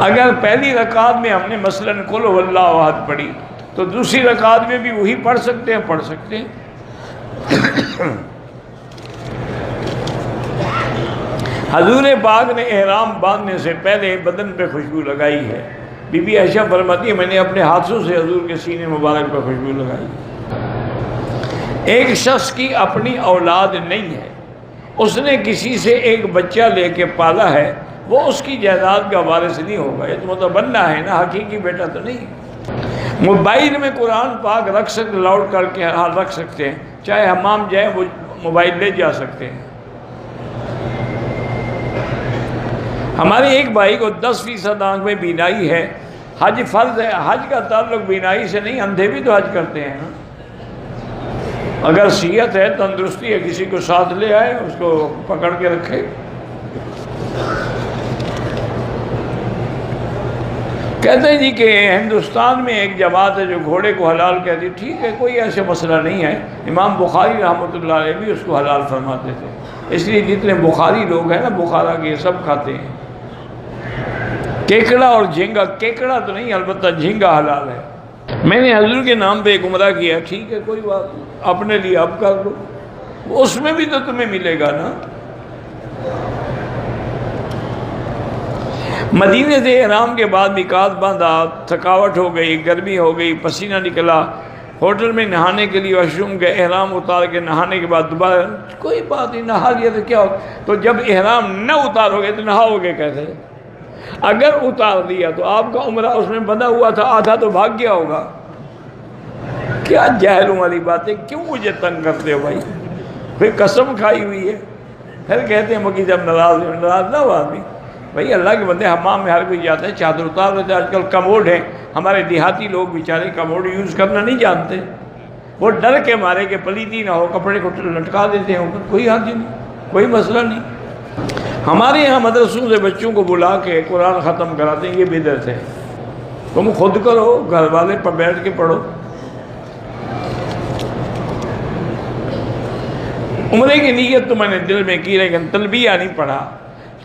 اگر پہلی رکعت میں ہم نے مثلاً قل هو اللہ احد پڑھی تو دوسری رکعت میں بھی وہی پڑھ سکتے ہیں، پڑھ سکتے ہیں۔ حضور پاک نے احرام باندھنے سے پہلے بدن پہ خوشبو لگائی ہے۔ بی بی عائشہ فرماتی ہے میں نے اپنے ہاتھوں سے حضور کے سینے مبارک پہ خوشبو لگائی۔ ایک شخص کی اپنی اولاد نہیں ہے، اس نے کسی سے ایک بچہ لے کے پالا ہے، وہ اس کی جائیداد کا وارث نہیں ہوگا، یہ تو متبنہ ہے نا، حقیقی بیٹا تو نہیں۔ موبائل میں قرآن پاک رکھ سکتے، لاؤڈ کر کے رکھ سکتے ہیں، چاہے حمام جائیں وہ موبائل لے جا سکتے ہیں۔ ہمارے ایک بھائی کو 10% آنکھ میں بینائی ہے، حج فرض ہے، حج کا تعلق بینائی سے نہیں، اندھے بھی تو حج کرتے ہیں۔ اگر صحت ہے، تندرستی ہے، کسی کو ساتھ لے آئے، اس کو پکڑ کے رکھے۔ کہتے ہیں جی کہ ہندوستان میں ایک جماعت ہے جو گھوڑے کو حلال کہتی، ٹھیک ہے، کوئی ایسے مسئلہ نہیں ہے، امام بخاری رحمۃ اللہ علیہ بھی اس کو حلال فرماتے تھے، اس لیے جتنے بخاری لوگ ہیں نا بخارا کے سب کھاتے ہیں۔ کیکڑا اور جھینگا، کیکڑا تو نہیں، البتہ جھینگا حلال ہے۔ میں نے حضور کے نام پہ ایک عمرہ کیا، ٹھیک ہے، کوئی بات نہیں، اپنے لیے اب کر لو، اس میں بھی تو تمہیں ملے گا نا۔ مدینے سے احرام کے بعد میقات باندھا، تھکاوٹ ہو گئی، گرمی ہو گئی، پسینہ نکلا، ہوٹل میں نہانے کے لیے واش روم گئے، احرام اتار کے نہانے کے بعد دوبارہ کوئی بات نہیں، نہا لیا تو کیا ہو، تو جب احرام نہ اتارو گے تو نہاؤ گے کیسے؟ اگر اتار دیا تو آپ کا عمرہ اس میں بندھا ہوا تھا، آدھا تو بھاگ گیا ہوگا۔ کیا جاہلوں والی باتیں، کیوں مجھے تنگ کرتے ہو بھائی؟ پھر قسم کھائی ہوئی ہے، پھر کہتے ہیں مکی جب ناراض نہ ہو آدمی۔ بھائی اللہ کے بندے، حمام میں ہر کوئی جاتا ہے، چادر اتار لیتے ہیں، آج کل کموڈ ہیں، ہمارے دیہاتی لوگ بیچارے کموڈ یوز کرنا نہیں جانتے، وہ ڈر کے مارے کہ پلیتی نہ ہو کپڑے کو لٹکا دیتے ہیں اوپر، کوئی حرج نہیں، کوئی مسئلہ نہیں۔ ہمارے یہاں مدرسوں سے بچوں کو بلا کے قرآن ختم کراتے ہیں، یہ بدعت ہے، تم خود کرو، گھر والے پر بیٹھ کے پڑھو۔ عمرے کی نیت تو میں نے دل میں کی، لیکن تلبیہ نہیں پڑھا،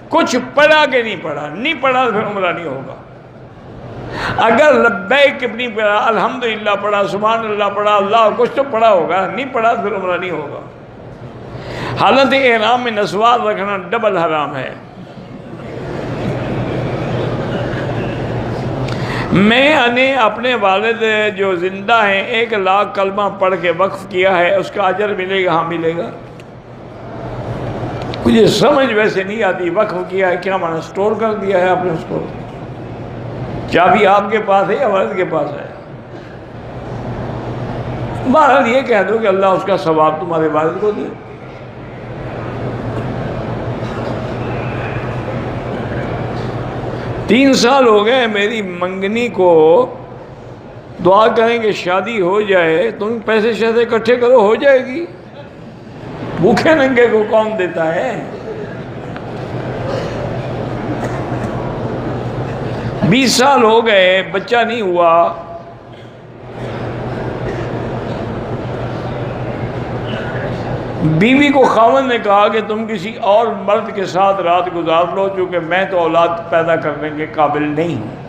کچھ پڑھا کہ نہیں پڑھا، نہیں پڑھا تو پھر عمرہ نہیں ہوگا۔ اگر لبیک نہیں پڑھا، الحمدللہ پڑھا، سبحان اللہ پڑھا، اللہ کچھ تو پڑھا ہوگا، نہیں پڑھا تو پھر عمرہ نہیں ہوگا۔ حالت احرام میں نسوار رکھنا ڈبل حرام ہے۔ میں نے اپنے والد جو زندہ ہیں 1,00,000 کلمہ پڑھ کے وقف کیا ہے، اس کا اجر ملے گا؟ ہاں ملے گا۔ مجھے سمجھ ویسے نہیں آتی، وقف کیا ہے کیا معنی؟ سٹور کر دیا ہے آپ نے اس کو؟ چابی آپ کے پاس ہے یا والد کے پاس ہے؟ بہرحال یہ کہہ دو کہ اللہ اس کا ثواب تمہارے والد کو دے۔ تین سال ہو گئے میری منگنی کو، دعا کریں کہ شادی ہو جائے، تم پیسے شیسے اکٹھے کرو، ہو جائے گی، بھوکے ننگے کو کون دیتا ہے؟ 20 سال ہو گئے، بچہ نہیں ہوا۔ بیوی کو خاوند نے کہا کہ تم کسی اور مرد کے ساتھ رات گزار لو، چونکہ میں تو اولاد پیدا کرنے کے قابل نہیں ہوں۔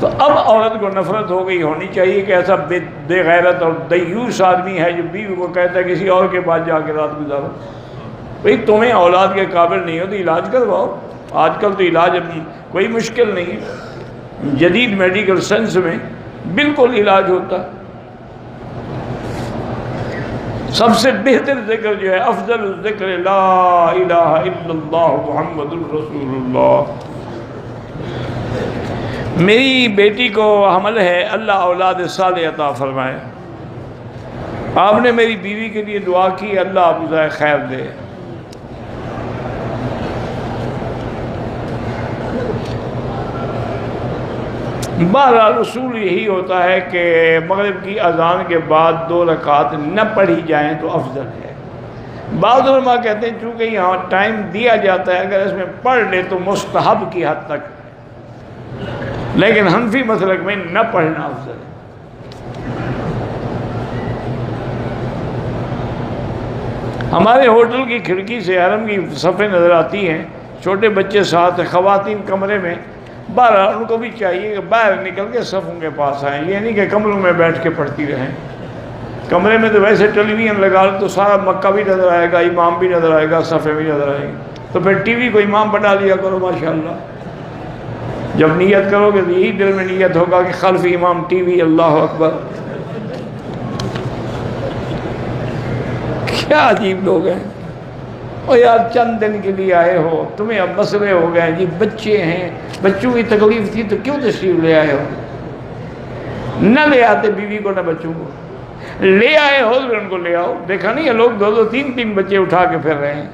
تو اب عورت کو نفرت ہو گئی ہونی چاہیے کہ ایسا بے غیرت اور دیوس آدمی ہے جو بیوی کو کہتا ہے کسی اور کے پاس جا کے رات گزارو۔ بھئی تمہیں اولاد کے قابل نہیں ہو تو علاج کرواؤ، آج کل تو علاج کوئی مشکل نہیں ہے، جدید میڈیکل سائنس میں بالکل علاج ہوتا ہے۔ سب سے بہتر ذکر جو ہے، افضل الذکر لا الہ الا اللہ محمد الرسول اللہ۔ میری بیٹی کو حمل ہے، اللہ اولاد صالح عطا فرمائے۔ آپ نے میری بیوی کے لیے دعا کی، اللہ آپ کو جزائے خیر دے۔ بہرحال اصول یہی ہوتا ہے کہ مغرب کی اذان کے بعد 2 رکعت نہ پڑھی جائیں تو افضل ہے۔ بعض علماء کہتے ہیں چونکہ یہاں ٹائم دیا جاتا ہے، اگر اس میں پڑھ لے تو مستحب کی حد تک، لیکن حنفی مسلک میں نہ پڑھنا افضل ہے۔ ہمارے ہوٹل کی کھڑکی سے حرم کی صفیں نظر آتی ہیں، چھوٹے بچے ساتھ ہیں، خواتین کمرے میں بہرحال ان کو بھی چاہیے کہ باہر نکل کے صفوں کے پاس آئیں، یہ نہیں کہ کمروں میں بیٹھ کے پڑھتی رہیں۔ کمرے میں تو ویسے ٹیلی ویژن لگا لو تو سارا مکہ بھی نظر آئے گا، امام بھی نظر آئے گا، صفیں بھی نظر آئیں گی، تو پھر ٹی وی کو امام بنا لیا کرو ماشاءاللہ۔ جب نیت کرو گے تو یہی دل میں نیت ہوگا کہ خلف امام ٹی وی، اللہ اکبر۔ کیا عجیب لوگ ہیں۔ او یار چند دن کے لیے آئے ہو، تمہیں اب مسئلے ہو گئے جی، بچے ہیں، بچوں کی تکلیف تھی تو کیوں تشریف لے آئے ہو؟ نہ لے آتے بیوی کو نہ بچوں کو، لے آئے ہو تو ان کو لے آؤ۔ دیکھا نہیں ہے لوگ 2-2 3-3 بچے اٹھا کے پھر رہے ہیں۔